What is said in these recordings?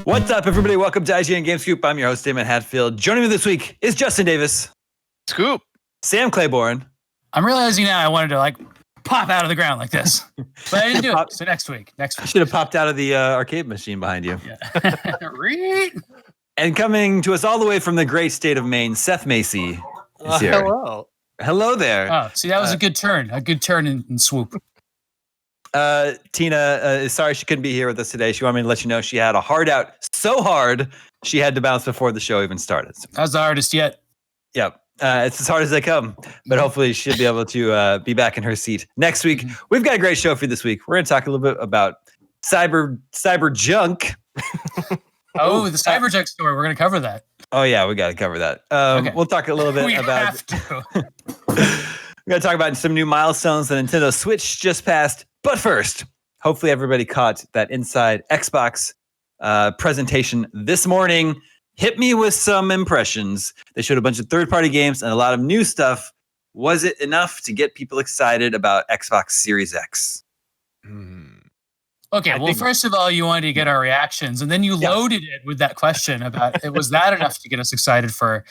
What's up, everybody? Welcome to IGN Game Scoop. I'm your host, Damon Hatfield. Joining me this week is Justin Davis. Scoop. Sam Claiborne. I'm realizing now I wanted to pop out of the ground like this, but I didn't do it. So next week. I should have popped out of the arcade machine behind you. Yeah. And coming to us all the way from the great state of Maine, Seth Macy is here. Hello. Hello there. Oh, see, that was a good turn. A good turn in swoop. Tina is sorry she couldn't be here with us today. She wanted me to let you know she had a hard out so hard she had to bounce before the show even started. I was the hardest yet. Yep. It's as hard as they come, but hopefully she'll be able to be back in her seat next week. We've got a great show for you this week. We're going to talk a little bit about Cyberjunk. Oh, the Cyberjunk story. We're going to cover that. Oh yeah, we got to cover that. Okay. We'll talk a little bit about. Have to. We're going to talk about some new milestones the Nintendo Switch just passed. But first, hopefully everybody caught that Inside Xbox presentation this morning. Hit me with some impressions. They showed a bunch of third-party games and a lot of new stuff. Was it enough to get people excited about Xbox Series X? Okay, well, first of all, you wanted to get our reactions, and then you loaded it with that question about, was that enough to get us excited for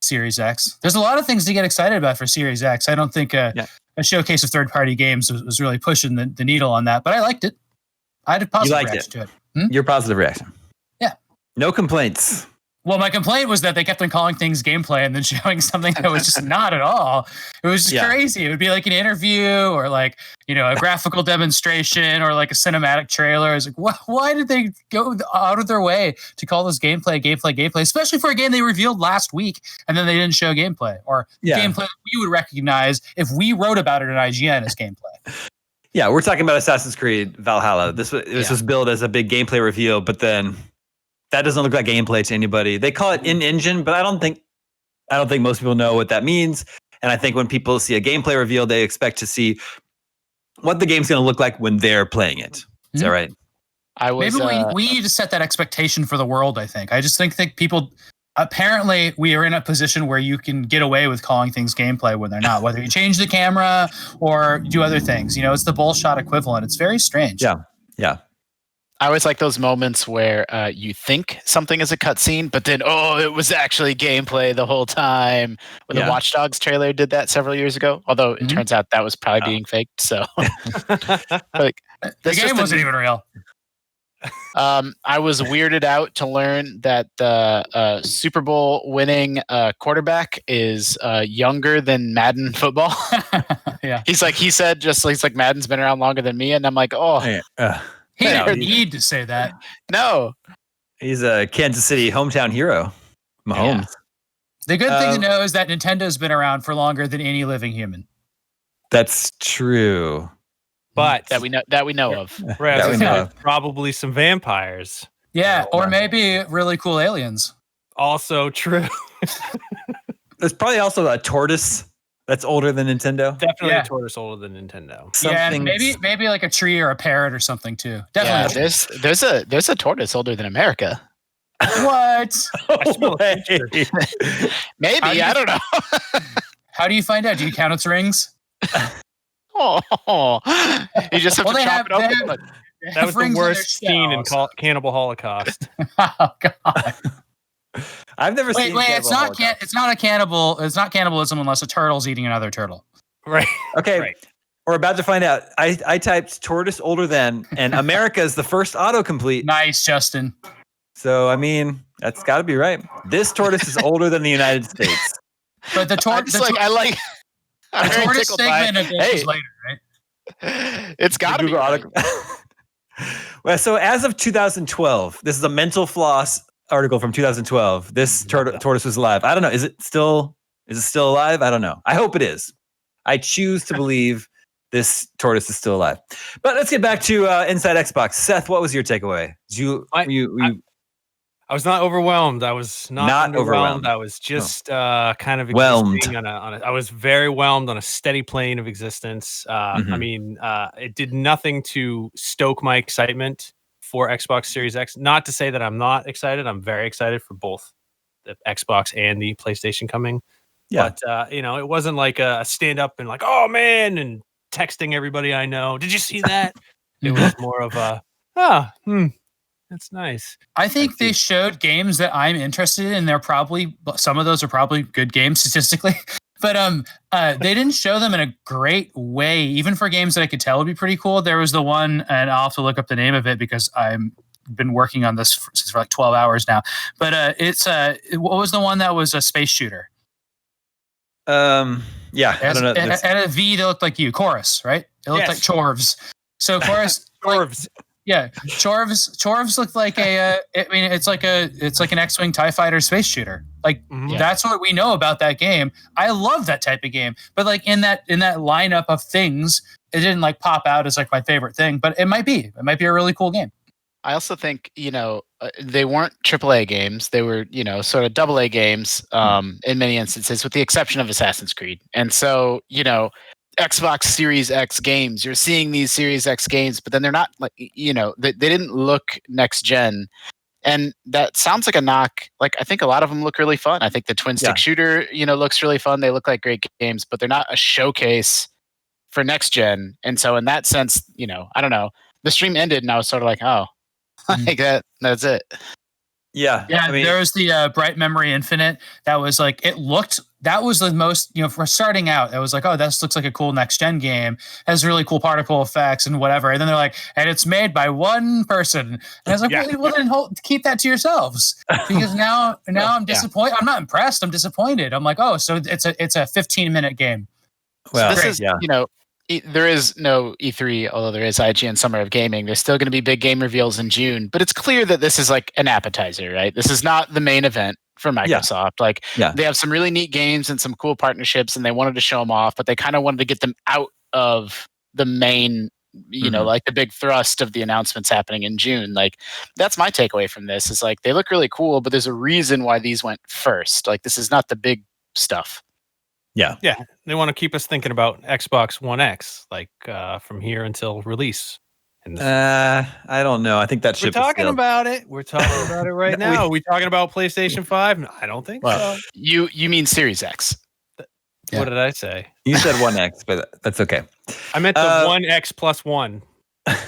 Series X? There's a lot of things to get excited about for Series X. I don't think a showcase of third-party games was really pushing the needle on that, but I liked it. I had a positive reaction to it. Your positive reaction? Yeah. No complaints. Well, my complaint was that they kept on calling things gameplay and then showing something that was just not at all. It was just crazy. It would be like an interview or a graphical demonstration or like a cinematic trailer. It's like, why did they go out of their way to call this gameplay, especially for a game they revealed last week and then they didn't show gameplay or gameplay that we would recognize if we wrote about it in IGN as gameplay. Yeah, we're talking about Assassin's Creed Valhalla. This was billed as a big gameplay reveal, but then that doesn't look like gameplay to anybody. They call it in-engine, but I don't think most people know what that means. And I think when people see a gameplay reveal, they expect to see what the game's going to look like when they're playing it. Is that right? Maybe we need to set that expectation for the world, I think. I just think people, apparently we are in a position where you can get away with calling things gameplay when they're not, whether you change the camera or do other things. It's the bullshot equivalent. It's very strange. Yeah. I always like those moments where you think something is a cutscene, but then, it was actually gameplay the whole time. When the Watch Dogs trailer did that several years ago, although it turns out that was probably being faked. So, the game wasn't even real. I was weirded out to learn that the Super Bowl winning quarterback is younger than Madden football. He's like Madden's been around longer than me, and I'm like, he didn't need to say that. No. He's a Kansas City hometown hero. Mahomes. Yeah. The good thing to know is that Nintendo's been around for longer than any living human. That's true. But that we know of. Probably some vampires. Yeah, or maybe really cool aliens. Also true. There's probably also a tortoise that's older than Nintendo. Definitely a tortoise older than Nintendo. And maybe like a tree or a parrot or something too. Definitely. Yeah, there's a tortoise older than America. What? Maybe, I don't know. How do you find out? Do you count its rings? You just have to chop it open. That was the worst scene in Cannibal Holocaust. Oh God. I've never seen. Wait! It's not a cannibal. It's not cannibalism unless a turtle's eating another turtle. Right. Okay. Right. We're about to find out. I typed tortoise older than, and America is the first autocomplete. Nice, Justin. So I mean, that's got to be right. This tortoise is older than the United States. But the tortoise. The tortoise segment is later, right? It's got to be. Right. Well, so as of 2012, this is a Mental Floss article from 2012. This tortoise was alive. I don't know. Is it still alive? I don't know. I hope it is. I choose to believe this tortoise is still alive. But let's get back to Inside Xbox. Seth, what was your takeaway? I was not overwhelmed. I was not overwhelmed. I was just kind of existing I was very whelmed on a steady plane of existence. I mean, it did nothing to stoke my excitement for Xbox Series X. Not to say that I'm not excited. I'm very excited for both the Xbox and the PlayStation coming. Yeah. But, it wasn't like a stand up and like, oh, man, and texting everybody I know. Did you see that? It was more of a, That's nice. I think they showed games that I'm interested in. Some of those are probably good games statistically, but they didn't show them in a great way, even for games that I could tell would be pretty cool. There was the one, and I'll have to look up the name of it because I'm been working on this for like 12 hours now. But what was the one that was a space shooter? Yeah, I don't know. At a V, they looked like you. Chorus, right? It looked like Chorvs. So Chorus, Chorvs. Yeah, Chorvs looked like it's like an X-wing TIE fighter space shooter. Like that's what we know about that game. I love that type of game, but like in that lineup of things, it didn't like pop out as like my favorite thing. But it might be a really cool game. I also think they weren't AAA games; they were sort of AA games in many instances, with the exception of Assassin's Creed. And so Xbox Series X games, you're seeing these Series X games, but then they're not like they didn't look next gen, and that sounds like a knock. Like I think a lot of them look really fun. I think the twin stick shooter looks really fun. They look like great games, but they're not a showcase for next gen. And so in that sense, I don't know. The stream ended, and I was sort of like, oh. Like that's it. Yeah. I mean, there was the Bright Memory Infinite. That was like that was the most for starting out. It was like, oh, this looks like a cool next gen game. It has really cool particle effects and whatever. And then they're like, and it's made by one person. And I was like, well, then keep that to yourselves, because now I'm disappointed. I'm not impressed. I'm disappointed. I'm like, oh, so it's a 15-minute game. Well, so this is there is no E3, although there is IGN Summer of Gaming. There's still going to be big game reveals in June, but it's clear that this is like an appetizer, right? This is not the main event for Microsoft. They have some really neat games and some cool partnerships, and they wanted to show them off, but they kind of wanted to get them out of the main, like the big thrust of the announcements happening in June. Like that's my takeaway from this is like, they look really cool, but there's a reason why these went first. Like this is not the big stuff. Yeah. They want to keep us thinking about Xbox One X, like from here until release. I don't know. I think that ship We're talking about it. We're talking about it right now. Are we talking about PlayStation 5? No, I don't think so. You mean Series X? What did I say? You said 1X, but that's okay. I meant the 1X plus 1.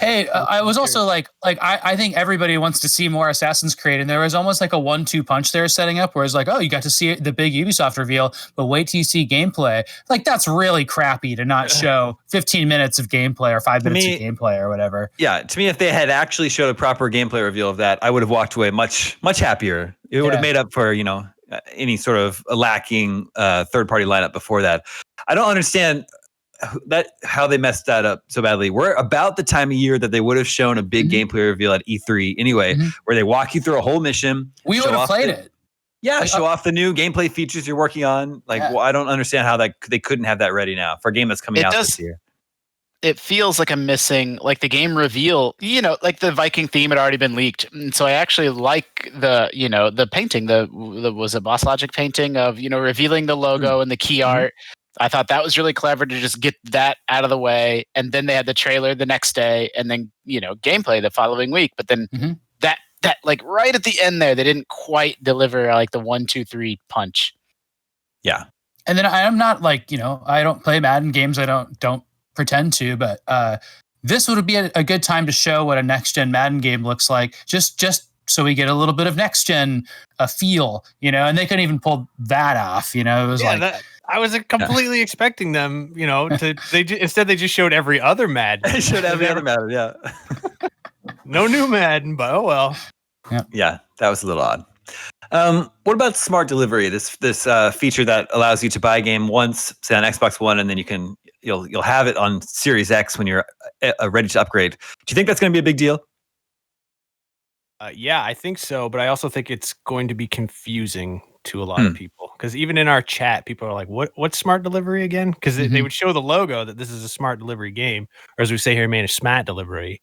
Hey, I was also like I think everybody wants to see more Assassin's Creed, and there was almost like a 1-2 punch there setting up, where it's like, oh, you got to see the big Ubisoft reveal, but wait till you see gameplay. Like that's really crappy to not show 15 minutes of gameplay or 5 minutes of gameplay or whatever. Yeah, to me, if they had actually showed a proper gameplay reveal of that, I would have walked away much happier. It would have made up for any sort of lacking third-party lineup before that. I don't understand how they messed that up so badly. We're about the time of year that they would have shown a big gameplay reveal at E3 anyway, where they walk you through a whole mission. We would have played it. Yeah, show off the new gameplay features you're working on. Well, I don't understand how they couldn't have that ready now for a game that's coming out this year. It feels like a missing, like the game reveal, like the Viking theme had already been leaked. And so I actually like the painting, was a Boss Logic painting of, revealing the logo and the key art. I thought that was really clever to just get that out of the way. And then they had the trailer the next day and then, gameplay the following week. But then that like right at the end there, they didn't quite deliver like the 1, 2, 3 punch. Yeah. And then I'm not like, I don't play Madden games. I don't pretend to, but this would be a good time to show what a next gen Madden game looks like. Just so we get a little bit of next gen feel, and they couldn't even pull that off. It was I was completely expecting them, instead they just showed every other Madden. They showed every other Madden, yeah. No new Madden, but oh well. Yeah, that was a little odd. What about smart delivery? This feature that allows you to buy a game once, say on Xbox One, and then you'll have it on Series X when you're ready to upgrade. Do you think that's going to be a big deal? Yeah, I think so, but I also think it's going to be confusing to a lot of people, because even in our chat, people are like, what's smart delivery again? Because they would show the logo that this is a smart delivery game, or as we say here, managed smart delivery.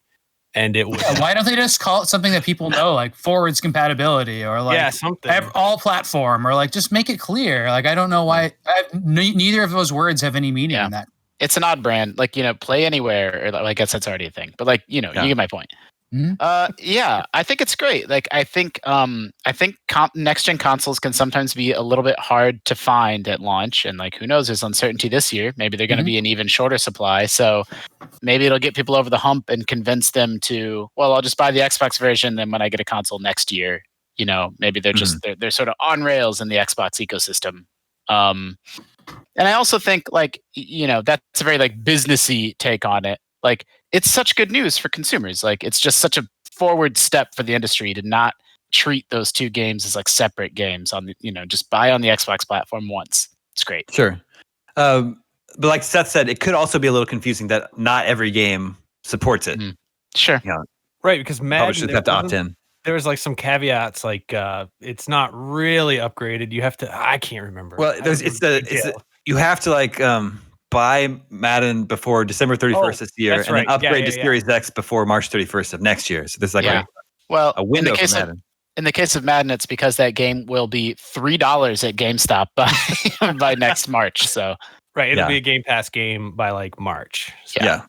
And it was why don't they just call it something that people know, like forwards compatibility, or like something all platform, or like just make it clear. Like I don't know why neither of those words have any meaning in that. It's an odd brand, like play anywhere, or I guess that's already a thing. But like you get my point. Yeah, I think it's great. Like, I think next gen consoles can sometimes be a little bit hard to find at launch, and like, who knows? There's uncertainty this year. Maybe they're going to be an even shorter supply. So maybe it'll get people over the hump and convince them to, well, I'll just buy the Xbox version. Then when I get a console next year, maybe they're just they're sort of on rails in the Xbox ecosystem. And I also think that's a very like businessy take on it. Like, it's such good news for consumers. Like, it's just such a forward step for the industry to not treat those two games as like separate games on the, just buy on the Xbox platform once. It's great. Sure. But like Seth said, it could also be a little confusing that not every game supports it. Sure. Right. Because publishers have to opt in. There was like some caveats, like it's not really upgraded. You have to, I can't remember. Well, you have to like, buy Madden before December 31st this year, and then upgrade to Series X before March 31st of next year. So there's like a window for Madden. In the case of Madden, it's because that game will be $3 at GameStop by next March. So it'll be a Game Pass game by like March. So. Yeah,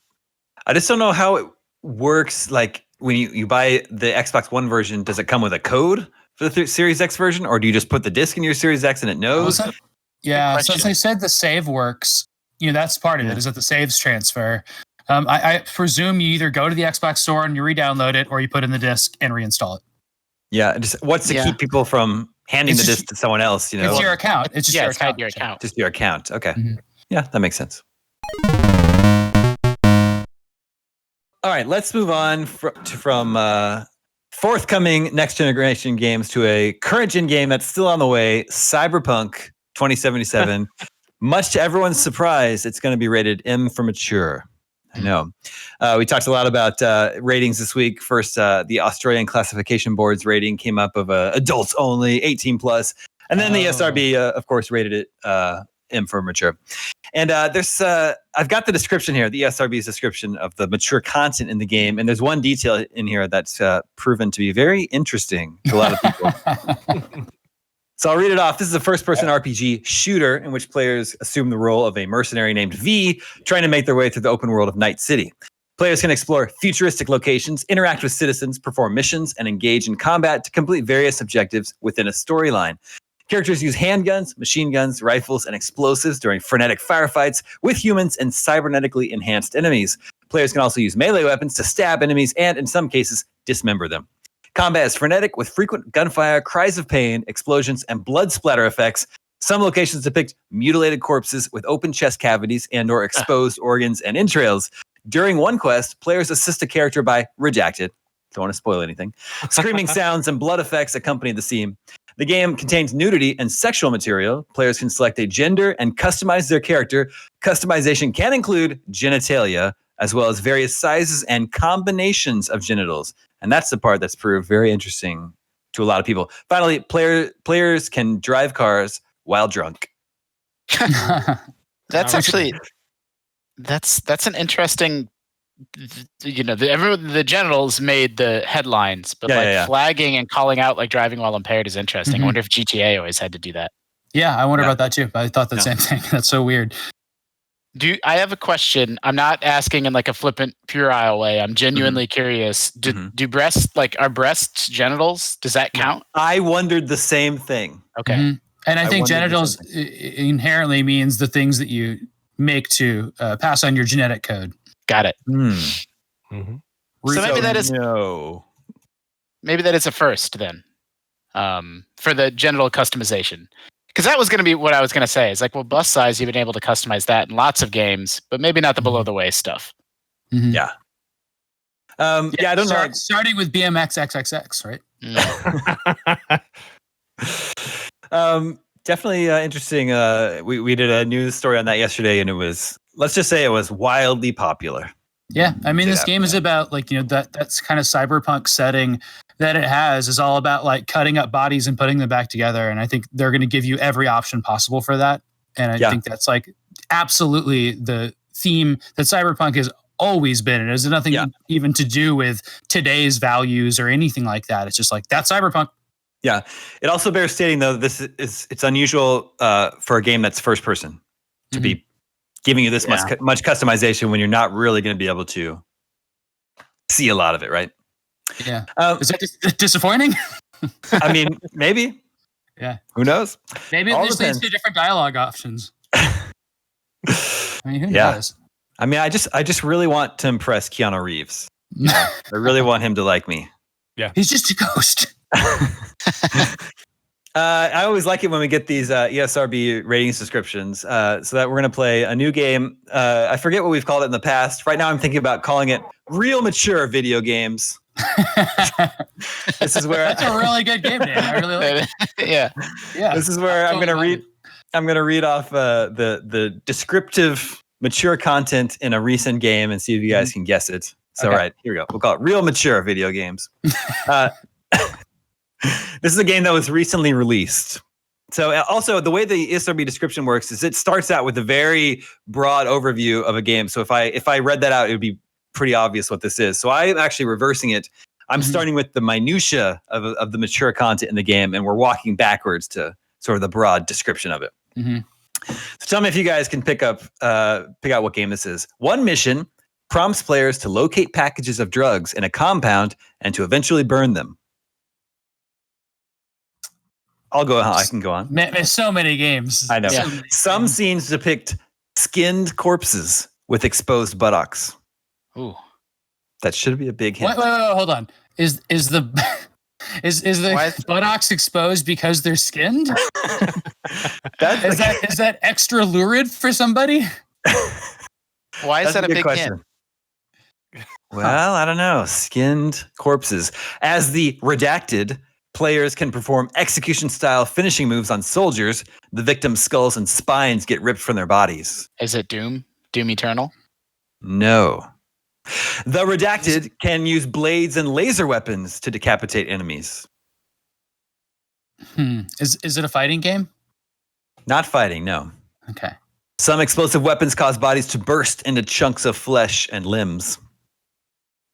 I just don't know how it works. Like when you buy the Xbox One version, does it come with a code for the Series X version, or do you just put the disc in your Series X and it knows? Yeah, so as they said, the save works. That's part of it, is that the saves transfer. I presume you either go to the Xbox store and you re-download it, or you put in the disc and reinstall it. Yeah, just what's to keep people from handing the disc to someone else? It's your account. It's just your account. Just your account. Okay. Mm-hmm. Yeah, that makes sense. All right, let's move on from forthcoming next generation games to a current gen game that's still on the way, Cyberpunk 2077. Much to everyone's surprise, it's going to be rated M for mature. I know. We talked a lot about ratings this week. First, the Australian Classification Board's rating came up of adults only, 18 plus. And then the SRB, of course, rated it M for mature. And I've got the description here, the SRB's description of the mature content in the game. And there's one detail in here that's proven to be very interesting to a lot of people. So I'll read it off. This is a first-person RPG shooter in which players assume the role of a mercenary named V, trying to make their way through the open world of Night City. Players can explore futuristic locations, interact with citizens, perform missions, and engage in combat to complete various objectives within a storyline. Characters use handguns, machine guns, rifles, and explosives during frenetic firefights with humans and cybernetically enhanced enemies. Players can also use melee weapons to stab enemies and, in some cases, dismember them. Combat is frenetic with frequent gunfire, cries of pain, explosions, and blood splatter effects. Some locations depict mutilated corpses with open chest cavities and or exposed organs and entrails. During one quest, players assist a character by redacted. Don't want to spoil anything. Screaming sounds and blood effects accompany the scene. The game contains nudity and sexual material. Players can select a gender and customize their character. Customization can include genitalia, as well as various sizes and combinations of genitals. And that's the part that's proved very interesting to a lot of people. Finally, players can drive cars while drunk. That's an interesting. The genitals made the headlines, but flagging and calling out like driving while impaired is interesting. I wonder if GTA always had to do that. Yeah, I wonder about that too. I thought the same thing. That's so weird. I have a question? I'm not asking in like a flippant, puerile way. I'm genuinely curious. Do breasts, are breasts genitals? Does that count? I wondered the same thing. Okay. And I think genitals inherently means the things that you make to pass on your genetic code. Got it. So maybe that is maybe that is a first then for the genital customization. Because that was going to be what I was going to say. It's like, well, bust size, you've been able to customize that in lots of games, but maybe not the below the waist stuff. Yeah. I don't know. Starting with BMX XXX, right? Definitely interesting. We did a news story on that yesterday, and it was, let's just say it was wildly popular. Yeah, I mean, this game is about that's kind of cyberpunk setting that it has is all about like cutting up bodies and putting them back together. And I think they're going to give you every option possible for that. And I think that's like absolutely the theme that Cyberpunk has always been. It has nothing even to do with today's values or anything like that. It's just like, that's Cyberpunk. Yeah. It also bears stating though, it's unusual for a game that's first person to be giving you this much customization when you're not really going to be able to see a lot of it, right? Yeah. Is that disappointing? I mean, maybe. Yeah. Who knows? Maybe it just leads to different dialogue options. I mean, who knows? I mean, I just really want to impress Keanu Reeves. I really want him to like me. Yeah. He's just a ghost. I always like it when we get these ESRB ratings descriptions, so that we're going to play a new game. I forget what we've called it in the past. Right now, I'm thinking about calling it Real Mature Video Games. This is where that's a really good game name. I really like it. Yeah. This is where I'm going to read. I'm going to read off the descriptive mature content in a recent game and see if you guys can guess it. So, all right, here we go. We'll call it Real Mature Video Games. This is a game that was recently released. So also the way the ESRB description works is it starts out with a very broad overview of a game. So if I read that out, it would be pretty obvious what this is. So I'm actually reversing it. I'm starting with the minutia of the mature content in the game, and we're walking backwards to sort of the broad description of it. So tell me if you guys can pick out what game this is. One mission prompts players to locate packages of drugs in a compound and to eventually burn them. I can go on. There's so many games. I know. Yeah. Some scenes depict skinned corpses with exposed buttocks. Ooh, that should be a big hint. Wait, hold on. Is the buttocks exposed because they're skinned? Is that extra lurid for somebody? Why is that a big question? Hint? Well, I don't know. Skinned corpses. As the redacted, players can perform execution-style finishing moves on soldiers. The victim's skulls and spines get ripped from their bodies. Is it Doom? Doom Eternal? No. The redacted can use blades and laser weapons to decapitate enemies. Is it a fighting game? Not fighting, no. Okay. Some explosive weapons cause bodies to burst into chunks of flesh and limbs.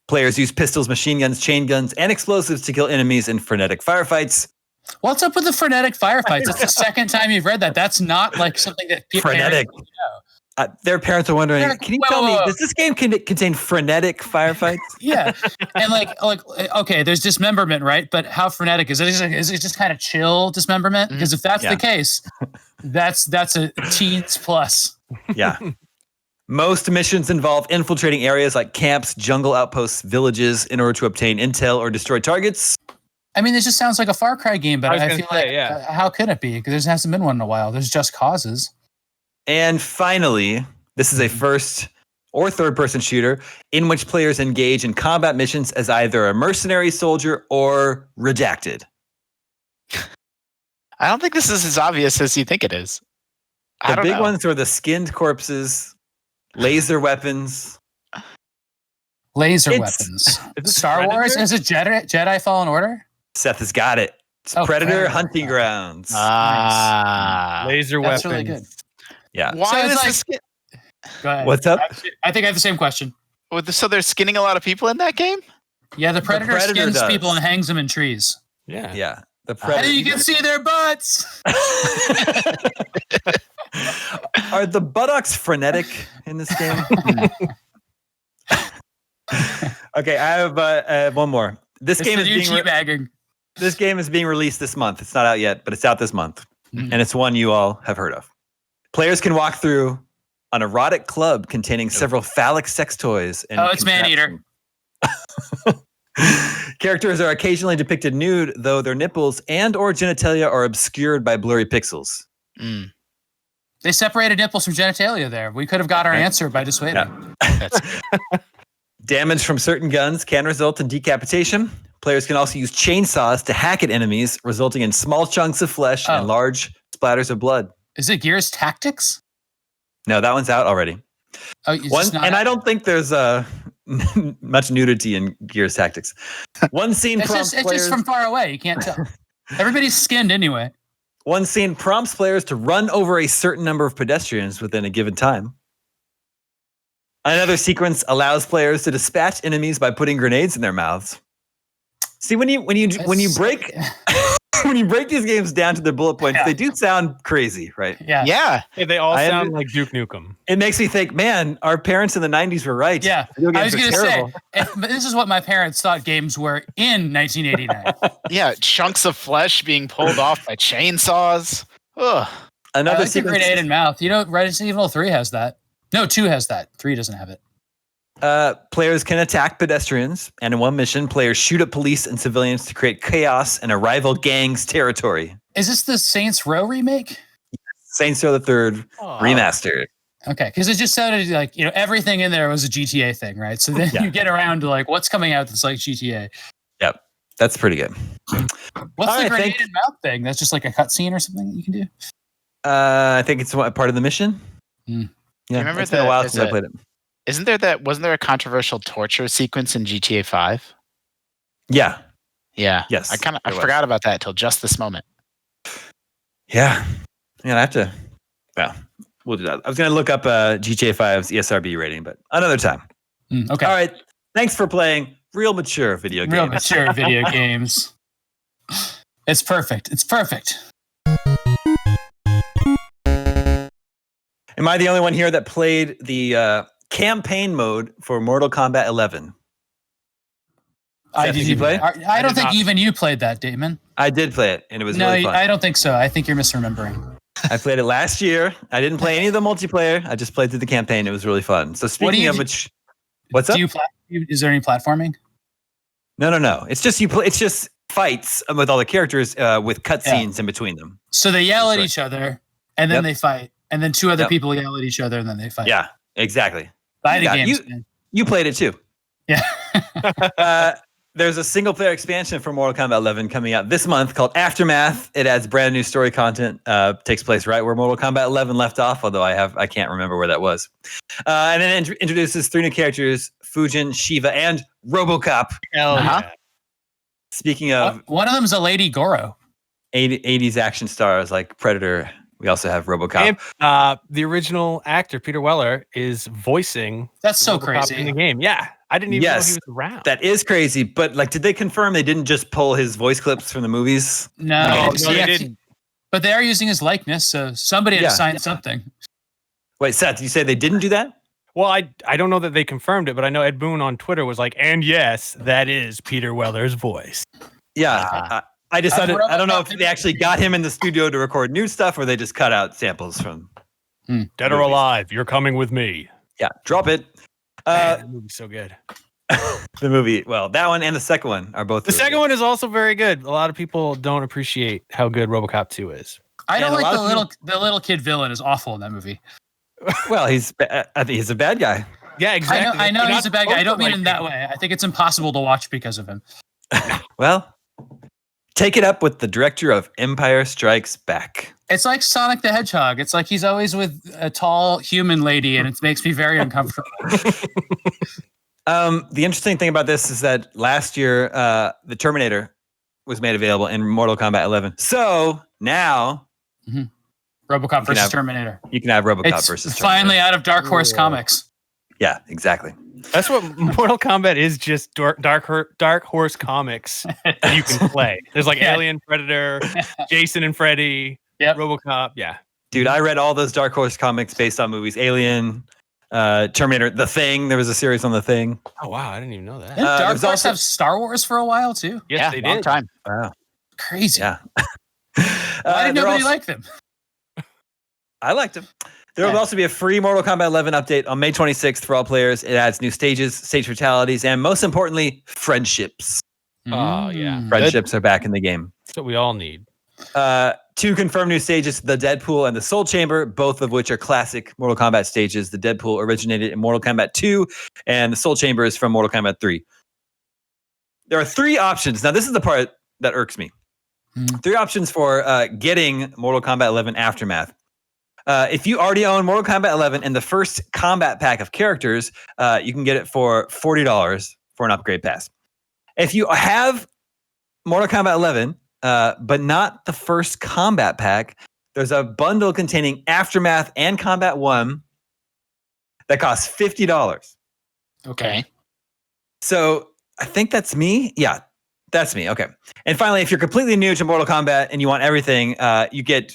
Players use pistols, machine guns, chain guns, and explosives to kill enemies in frenetic firefights. What's up with the frenetic firefights? It's the second time you've read that. That's not like something that people frenetic. Their parents are wondering, can you tell me, does this game contain frenetic firefights? Yeah. And like, okay, there's dismemberment, right? But how frenetic? Is it just kind of chill dismemberment? Because if that's the case, that's a teens plus. Yeah. Most missions involve infiltrating areas like camps, jungle outposts, villages in order to obtain intel or destroy targets. I mean, this just sounds like a Far Cry game, but I feel how could it be? Because there hasn't been one in a while. There's Just Causes. And finally, this is a first or third-person shooter in which players engage in combat missions as either a mercenary soldier or redacted. I don't think this is as obvious as you think it is. The big ones are the skinned corpses, laser weapons. Weapons. Star Wars? Is it Jedi Fallen Order? Seth has got it. It's Predator Hunting Grounds. Ah. Nice. Laser weapons. That's really good. Yeah. Why is this? Go ahead. What's up? I think I have the same question. So they're skinning a lot of people in that game? Yeah, the Predator skins people and hangs them in trees. Yeah. Yeah. The Predator. And you can see their butts. Are the buttocks frenetic in this game? Okay, I have one more. This game is being released this month. It's not out yet, but it's out this month. And it's one you all have heard of. Players can walk through an erotic club containing several phallic sex toys. And it's Maneater. Characters are occasionally depicted nude, though their nipples and or genitalia are obscured by blurry pixels. They separated nipples from genitalia there. We could have got our answer by just waiting. Yeah. That's damage from certain guns can result in decapitation. Players can also use chainsaws to hack at enemies, resulting in small chunks of flesh and large splatters of blood. Is it Gears Tactics? No, that one's out already. I don't think there's much nudity in Gears Tactics. One scene it's just from far away. You can't tell. Everybody's skinned anyway. One scene prompts players to run over a certain number of pedestrians within a given time. Another sequence allows players to dispatch enemies by putting grenades in their mouths. See, when you break when you break these games down to their bullet points, they do sound crazy, right? Yeah. Hey, they all sound like Duke Nukem. It makes me think, man, our parents in the 90s were right. Yeah. Video games I was are going to terrible. say, this is what my parents thought games were in 1989. Yeah, chunks of flesh being pulled off by chainsaws. Ugh. Another the grenade in mouth. You know, Resident Evil 3 has that. No, 2 has that. 3 doesn't have it. Players can attack pedestrians, and in one mission, players shoot at police and civilians to create chaos in a rival gang's territory. Is this the Saints Row remake? Saints Row the Third remastered. Okay, because it just sounded like, you know, everything in there was a GTA thing, right? So then you get around to like, what's coming out that's like GTA? Yep, that's pretty good. What's the grenade in mouth thing? That's just like a cutscene or something that you can do? I think it's part of the mission. Yeah, remember it's been a while since I played it. Wasn't there a controversial torture sequence in GTA 5? Yeah. Yeah. Yes. I forgot about that till just this moment. Yeah. Yeah, I have to. Well, we'll do that. I was going to look up GTA 5's ESRB rating, but another time. Okay. All right. Thanks for playing real mature video games. Real mature video games. It's perfect. It's perfect. Am I the only one here that played the campaign mode for Mortal Kombat 11? Did you play? I don't think even you played that, Damon. I did play it, and it was really fun. I don't think so. I think you're misremembering. I played it last year. I didn't play any of the multiplayer. I just played through the campaign. It was really fun. So speaking of which, what's up? Is there any platforming? No. It's just It's just fights with all the characters with cutscenes in between them. So they yell at each other, and then they fight, and then 2 other people yell at each other, and then they fight. Yeah, exactly. Buy the games. You played it too. Yeah. There's a single player expansion for Mortal Kombat 11 coming out this month called Aftermath. It adds brand new story content. Takes place right where Mortal Kombat 11 left off, although I can't remember where that was. And then introduces 3 new characters: Fujin, Shiva, and Robocop. Speaking of, one of them's a Lady Goro. 80s action stars like Predator. We also have Robocop. And, the original actor, Peter Weller, is voicing. That's so Robocop crazy in the game. Yeah, I didn't even know he was around. That is crazy. But like, did they confirm they didn't just pull his voice clips from the movies? No, they didn't. But they are using his likeness, so somebody had to sign something. Wait, Seth, you say they didn't do that? Well, I don't know that they confirmed it, but I know Ed Boon on Twitter was like, and yes, that is Peter Weller's voice. Yeah. I decided, I don't know if they actually got him in the studio to record new stuff or they just cut out samples from Dead or Alive, You're Coming With Me. Yeah, drop it. The movie's so good. The movie, well, that one and the second one are both. The second one is also very good. A lot of people don't appreciate how good RoboCop 2 is. I don't like the little kid villain is awful in that movie. Well, I think he's a bad guy. Yeah, exactly. I know he's a bad guy. I don't mean in that way. I think it's impossible to watch because of him. Well, take it up with the director of Empire Strikes Back. It's like Sonic the Hedgehog. It's like he's always with a tall human lady, and it makes me very uncomfortable. The interesting thing about this is that last year, the Terminator was made available in Mortal Kombat 11. So now, RoboCop versus Terminator. You can have RoboCop versus Terminator. Finally out of Dark Horse Comics. Yeah, exactly. That's what Mortal Kombat is, just Dark Horse Comics that you can play. There's like Alien, Predator, Jason and Freddy, RoboCop. Yeah. Dude, I read all those Dark Horse comics based on movies. Alien, Terminator, The Thing. There was a series on The Thing. Oh, wow. I didn't even know that. Didn't Dark Horse have Star Wars for a while, too? Yes, they did. Long time. Wow. Crazy. Yeah. Why did nobody like them? I liked them. There will also be a free Mortal Kombat 11 update on May 26th for all players. It adds new stages, stage fatalities, and most importantly, friendships. Oh, yeah. Friendships are back in the game. That's what we all need. 2 confirmed new stages, the Deadpool and the Soul Chamber, both of which are classic Mortal Kombat stages. The Deadpool originated in Mortal Kombat 2, and the Soul Chamber is from Mortal Kombat 3. There are 3 options. Now, this is the part that irks me. 3 options for getting Mortal Kombat 11 Aftermath. If you already own Mortal Kombat 11 and the first combat pack of characters, you can get it for $40 for an upgrade pass. If you have Mortal Kombat 11, but not the first combat pack, there's a bundle containing Aftermath and Combat 1 that costs $50. Okay. So I think that's me. Yeah. That's me. Okay. And finally, if you're completely new to Mortal Kombat and you want everything, you get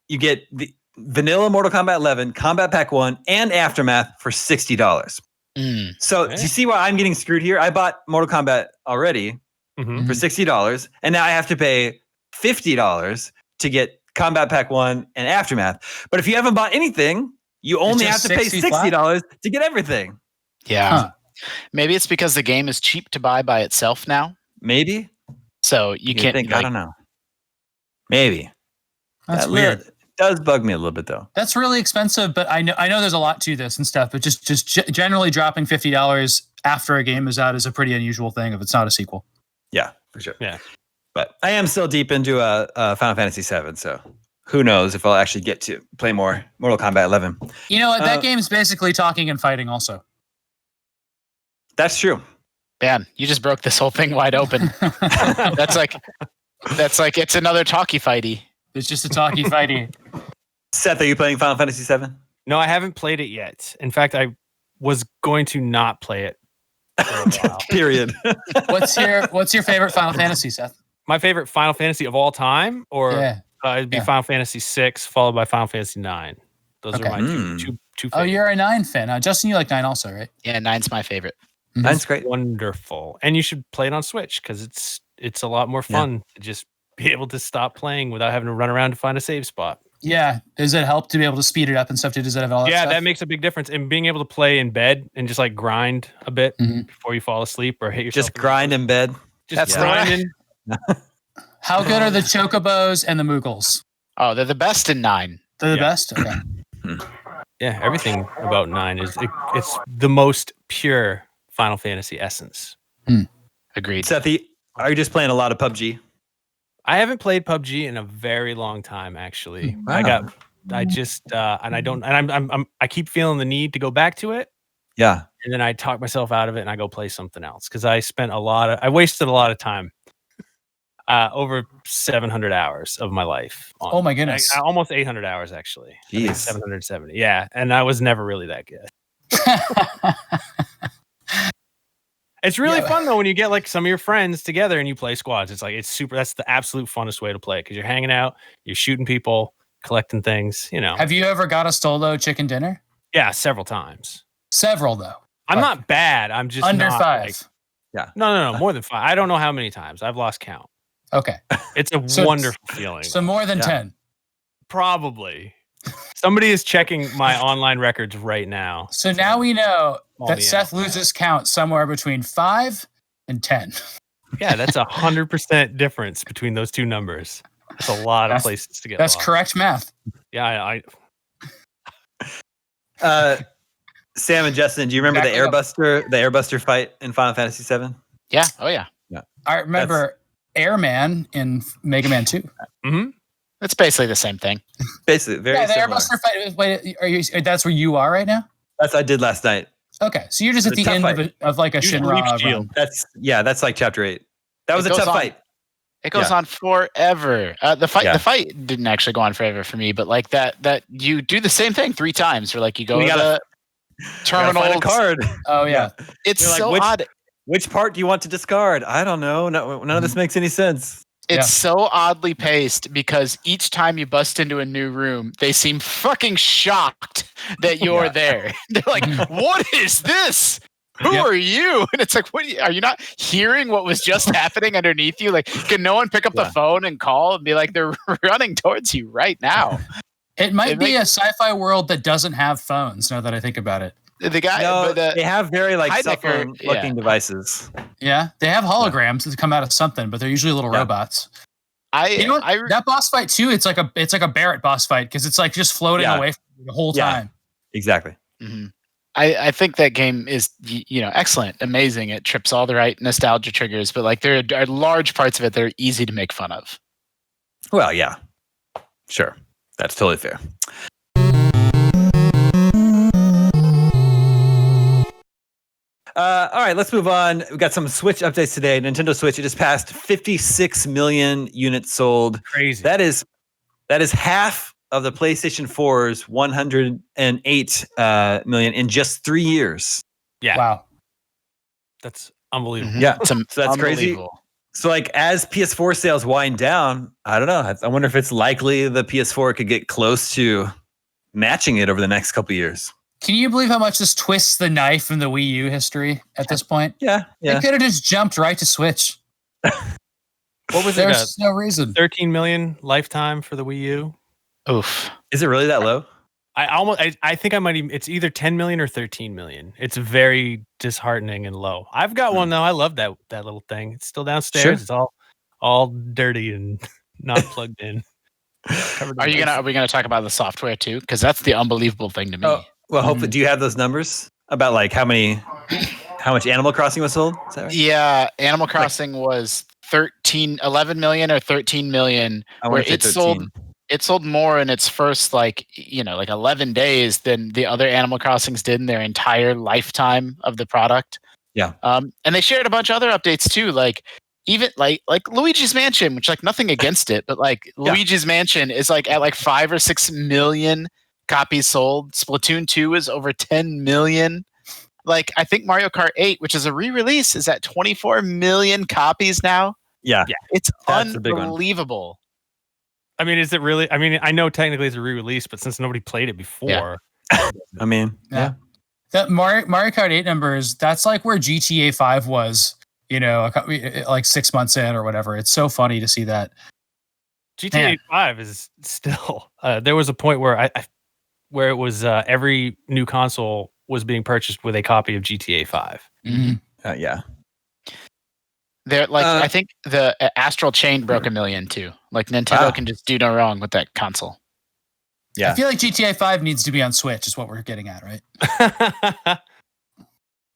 the vanilla Mortal Kombat 11, Combat Pack 1, and Aftermath for $60. So do you see why I'm getting screwed here? I bought Mortal Kombat already for $60, and now I have to pay $50 to get Combat Pack 1 and Aftermath. But if you haven't bought anything, you only have to pay $60 to get everything. Yeah. Huh. Maybe it's because the game is cheap to buy by itself now. Maybe. So you can't think, I don't know. Maybe. That's weird. It does bug me a little bit though. That's really expensive, but I know there's a lot to this and stuff, but just generally dropping $50 after a game is out is a pretty unusual thing if it's not a sequel. Yeah, for sure. Yeah. But I am still deep into Final Fantasy VII, so who knows if I'll actually get to play more Mortal Kombat 11. You know what? That game's basically talking and fighting also. That's true. Man, you just broke this whole thing wide open. That's like it's another talkie fighty. It's just a talkie fighty. Seth, are you playing Final Fantasy VII? No, I haven't played it yet. In fact, I was going to not play it for a while. Period. What's your favorite Final Fantasy, Seth? My favorite Final Fantasy of all time, or it'd be Final Fantasy VI, followed by Final Fantasy IX. Those are my two favorites. Oh, you're a 9 fan. Justin, you like 9 also, right? Yeah, 9's my favorite. That's great. Wonderful. And you should play it on Switch because it's a lot more fun to just be able to stop playing without having to run around to find a save spot. Yeah. Does it help to be able to speed it up and stuff? Does it have all that stuff? That makes a big difference. And being able to play in bed and just like grind a bit before you fall asleep or hit yourself. Just grind in bed. Just grinding. How good are the Chocobos and the Moogles? Oh, they're the best in 9. They're the best? Okay. Yeah, everything about 9 it's the most pure Final Fantasy essence. Agreed. Seth, are you just playing a lot of PUBG? I haven't played PUBG in a very long time, actually. Wow. I keep feeling the need to go back to it. Yeah. And then I talk myself out of it and I go play something else because I wasted a lot of time. Over 700 hours of my life. Oh my goodness. Almost 800 hours, actually. Jeez. 770. Yeah. And I was never really that good. It's really fun though when you get like some of your friends together and you play squads. It's like it's super. That's the absolute funnest way to play it because you're hanging out, you're shooting people, collecting things. You know. Have you ever got a Stolo chicken dinner? Yeah, several times. Several though. I'm not bad. I'm just under not, 5. Like, yeah. No, more than 5. I don't know how many times. I've lost count. Okay. It's a wonderful feeling. So more than 10. Probably. Somebody is checking my online records right now. So now we know that Seth loses count somewhere between 5 and 10. Yeah, that's 100% difference between those two numbers. That's a lot of places to get That's lost. correct math. Yeah, Sam and Justin, do you remember the Airbuster fight in Final Fantasy VII? Yeah. Oh yeah. I remember Airman in Mega Man 2. Mm-hmm. It's basically the same thing. Basically, very similar. The Airbuster fight. Wait, that's where you are right now? I did last night. Okay, so you're just at the end of like a Shinra run. That's like chapter 8. That was a tough fight. It goes on forever. The fight didn't actually go on forever for me, but like that you do the same thing 3 times. Or like you go to the terminal, find a card. Oh yeah, it's so odd. Which part do you want to discard? I don't know. None of this makes any sense. It's so oddly paced because each time you bust into a new room, they seem fucking shocked that you're there. They're like, "What is this? Who are you?" And it's like, are you not hearing what was just happening underneath you? Like, can no one pick up the phone and call and be like, they're running towards you right now? It might be a sci-fi world that doesn't have phones, now that I think I think about it. The guy, they have very like cell phone looking devices. Yeah, they have holograms that come out of something, but they're usually little robots. That boss fight too. It's like a Barrett boss fight because it's like just floating away from you the whole time. Exactly. Mm-hmm. I think that game is excellent, amazing. It trips all the right nostalgia triggers, but like there are large parts of it that are easy to make fun of. Well, yeah, sure, that's totally fair. All right, let's move on. We've got some Switch updates today. Nintendo Switch, it just passed 56 million units sold. Crazy. That is half of the PlayStation 4's 108 million in just 3 years. Yeah. Wow. That's unbelievable. Yeah. So that's crazy. So, like, as PS4 sales wind down, I don't know. I wonder if it's likely the PS4 could get close to matching it over the next couple of years. Can you believe how much this twists the knife in the Wii U history at this point? Yeah. They could have just jumped right to Switch. What was There's it? There's no reason. 13 million lifetime for the Wii U. Oof. Is it really that low? I think I might even, it's either 10 million or 13 million. It's very disheartening and low. I've got one though. I love that little thing. It's still downstairs. Sure. It's all dirty and not plugged in. Are we gonna talk about the software too? Because that's the unbelievable thing to me. Oh, well, hopefully, do you have those numbers about like how much Animal Crossing was sold? Is that right? Yeah, Animal Crossing was 11 million or 13 million. Where it sold more in its first like 11 days than the other Animal Crossings did in their entire lifetime of the product. Yeah. And they shared a bunch of other updates too, like even like Luigi's Mansion, which like nothing against it, but like Luigi's Mansion is like at like 5 or 6 million copies sold. Splatoon 2 is over 10 million. Like I think Mario Kart 8, which is a re-release, is at 24 million copies now. Yeah. It's unbelievable. I mean, is it really? I mean, I know technically it's a re-release, but since nobody played it before, I mean, that Mario Kart 8 numbers, that's like where GTA 5 was, like 6 months in or whatever. It's so funny to see that. GTA 5 is still. There was a point where where it was every new console was being purchased with a copy of GTA 5. Mm-hmm. Yeah. They're like, I think the Astral Chain broke 1 million too. Like Nintendo can just do no wrong with that console. Yeah, I feel like GTA 5 needs to be on Switch. Is what we're getting at, right?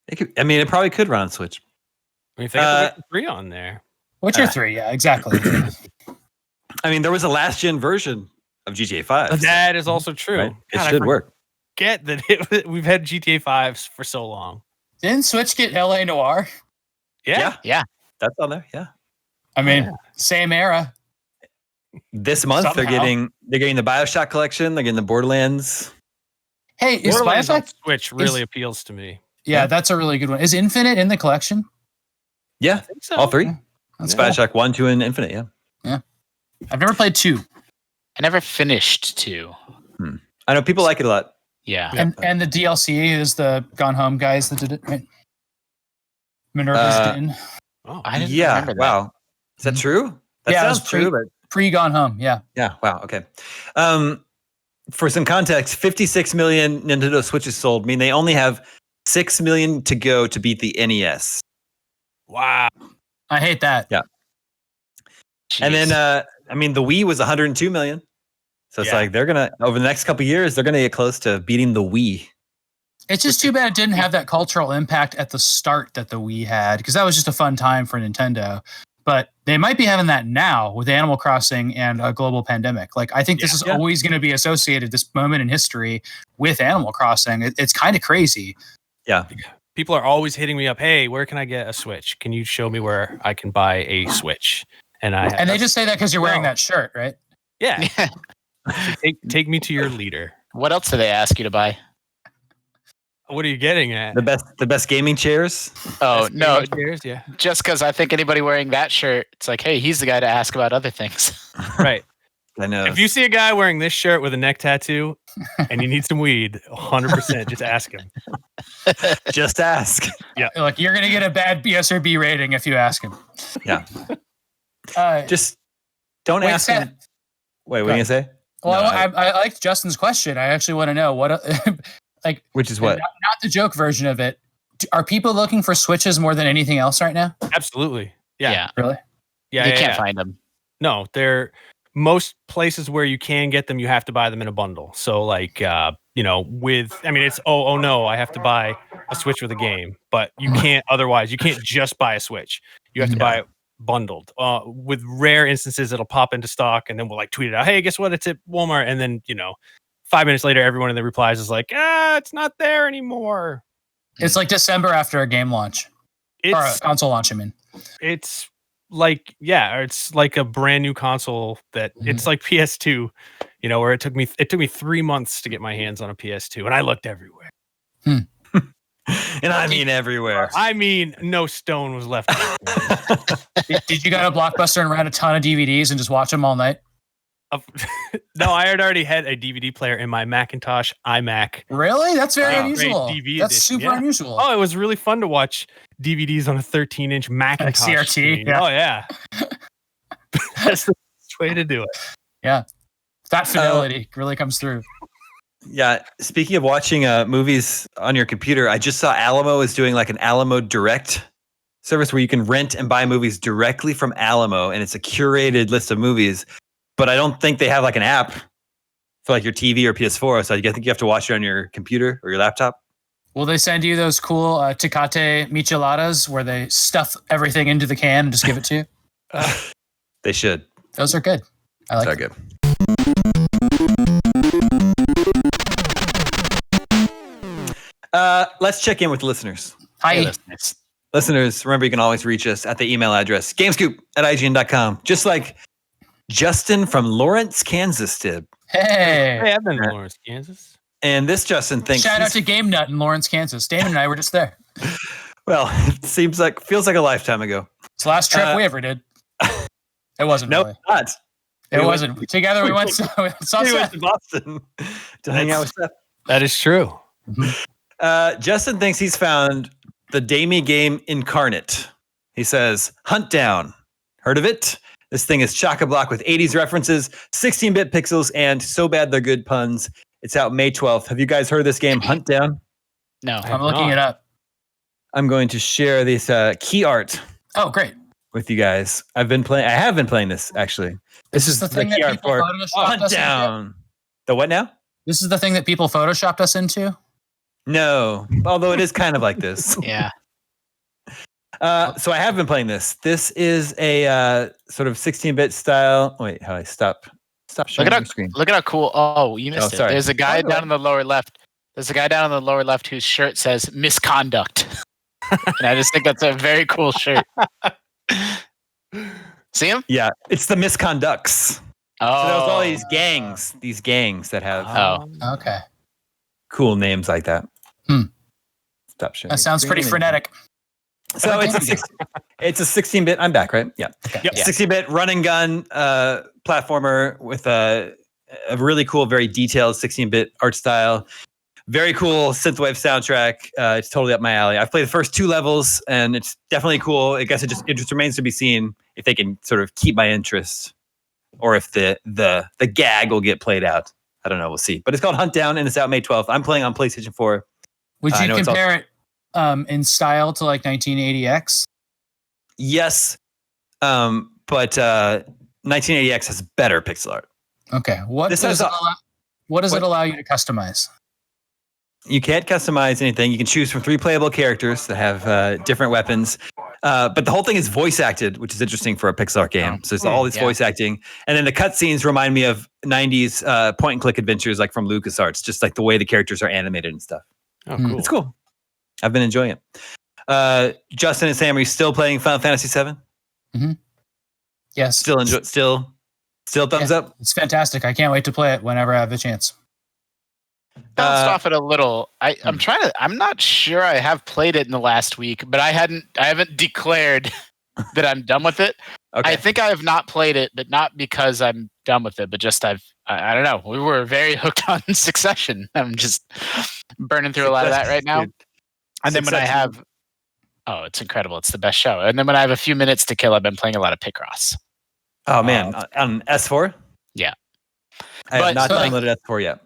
It probably could run on Switch. I mean, if they got the 3 on there. Witcher 3, yeah, exactly. I mean, there was a last gen version of GTA 5. That is also true. Right? It should work. Get that we've had GTA 5s for so long. Didn't Switch get LA Noire? Yeah. That's on there. Yeah. I mean, same era. This month they're getting the BioShock collection. They're getting the Borderlands. Hey, is BioShock Switch really appeals to me? Yeah, that's a really good one. Is Infinite in the collection? Yeah, I think so. All 3. That's BioShock 1, 2, and Infinite. Yeah. I've never played 2. I never finished 2. I know people like it a lot. Yeah. And the DLC is the Gone Home guys that did it, right? Minerva's Din. Oh, I didn't remember that. Wow. Is that true? That sounds true, but pre-Gone Home, yeah. Yeah, wow, okay. For some context, 56 million Nintendo Switches sold mean they only have 6 million to go to beat the NES. Wow. I hate that. Yeah. Jeez. And then, the Wii was 102 million. So it's like they're going to, over the next couple of years, they're going to get close to beating the Wii. It's just too bad it didn't have that cultural impact at the start that the Wii had, because that was just a fun time for Nintendo. But they might be having that now with Animal Crossing and a global pandemic. Like, I think this is always going to be associated, this moment in history, with Animal Crossing. It's kind of crazy. Yeah. People are always hitting me up. Hey, where can I get a Switch? Can you show me where I can buy a Switch? And they just say that because you're wearing that shirt, right? Yeah. Take me to your leader. What else do they ask you to buy? What are you getting at? The best gaming chairs? Oh, no. Chairs, yeah. Just because I think anybody wearing that shirt, it's like, hey, he's the guy to ask about other things. Right. I know. If you see a guy wearing this shirt with a neck tattoo and you need some weed, 100% just ask him. Just ask. Yeah. Like, you're going to get a bad BSRB rating if you ask him. Yeah. Just don't ask him. Wait, what are you going to say? Well, no, I liked Justin's question. I actually want to know what... Like, which is what? Not the joke version of it. Are people looking for Switches more than anything else right now? Absolutely. Yeah. Really? Yeah. You can't find them. No, they're most places where you can get them, you have to buy them in a bundle. So like, it's, oh no, I have to buy a Switch with a game, but you can't otherwise. You can't just buy a Switch. You have to buy it bundled. With rare instances, it'll pop into stock and then we'll like tweet it out. Hey, guess what? It's at Walmart. And then, 5 minutes later, everyone in the replies is like, it's not there anymore. It's like December after a game launch. Or a console launch, I mean. It's like, it's like a brand new console that it's like PS2, where it took me 3 months to get my hands on a PS2 and I looked everywhere. And I mean everywhere. I mean, no stone was left. Did you go to Blockbuster and rent a ton of DVDs and just watch them all night? No, I had already had a DVD player in my Macintosh iMac. Really? That's very unusual. That's edition. super unusual. Oh, it was really fun to watch DVDs on a 13-inch Macintosh. CRT. Screen. Yeah. Oh, yeah. That's the best way to do it. Yeah. That fidelity really comes through. Yeah. Speaking of watching movies on your computer, I just saw Alamo is doing like an Alamo Direct service where you can rent and buy movies directly from Alamo, and it's a curated list of movies. But I don't think they have like an app for like your TV or PS4. So I think you have to watch it on your computer or your laptop. Will they send you those cool Tecate micheladas where they stuff everything into the can and just give it to you? They should. Those are good. I like Those are good. Let's check in with the listeners. Hi. Hey, Listeners, remember you can always reach us at the email address gamescoop@ign.com. Just like Justin from Lawrence, Kansas did. Hey. I've been in Lawrence, Kansas. And this Justin thinks shout out to Game Nut in Lawrence, Kansas. Damon and I were just there. Well, it feels like a lifetime ago. It's the last trip we ever did. It wasn't Nope, really. not. It wasn't. Together we went to We went to Boston to hang out with Seth. That is true. Justin thinks he's found the Damie game incarnate. He says, Hunt Down. Heard of it? This thing is chock-a-block with 80s references, 16-bit pixels, and so bad they're good puns. It's out May 12th. Have you guys heard of this game, Hunt Down? No. I'm looking it up. I'm going to share this key art Oh, great. with you guys. I have been playing this, actually. This is the thing key that art people for photoshopped Hunt us Down. The what now? This is the thing that people photoshopped us into? No, although it is kind of like this. Yeah. So I have been playing this. This is a sort of 16-bit style. Wait, how do I stop sharing the screen? Look at how cool. Oh, you missed it. Sorry. There's a guy down in the lower left. There's a guy down in the lower left whose shirt says misconduct. And I just think that's a very cool shirt. See him? Yeah, it's the Misconducts. Oh. So there's all these gangs that have Okay. cool names like that. Stop sharing. That sounds pretty frenetic. So it's a 16-bit. I'm back, right? Yeah. Okay. Yep. Yeah. 16-bit run and gun platformer with a really cool, very detailed 16-bit art style. Very cool synthwave soundtrack. It's totally up my alley. I've played the first 2 levels, and it's definitely cool. I guess it just remains to be seen if they can sort of keep my interest, or if the gag will get played out. I don't know. We'll see. But it's called Hunt Down, and it's out May 12th. I'm playing on PlayStation 4. Would you compare it in style to like 1980X? Yes, but 1980X has better pixel art. Okay. What does it allow you to customize? You can't customize anything. You can choose from 3 playable characters that have different weapons. But the whole thing is voice acted, which is interesting for a pixel art game. So it's all this voice acting. And then the cutscenes remind me of 90s point and click adventures like from LucasArts, just like the way the characters are animated and stuff. Oh, cool. It's cool. I've been enjoying it. Justin and Sam, are you still playing Final Fantasy VII? Mm-hmm. Yes. Still thumbs up? It's fantastic. I can't wait to play it whenever I have the chance. Bounced off it a little. I'm not sure I have played it in the last week, but I haven't declared that I'm done with it. Okay. I think I have not played it, but not because I'm done with it, but just I don't know. We were very hooked on Succession. I'm just burning through a lot of that right now. And then when I have, it's incredible. It's the best show. And then when I have a few minutes to kill, I've been playing a lot of Picross. Oh man, on S4? Yeah. I have not downloaded S4 yet.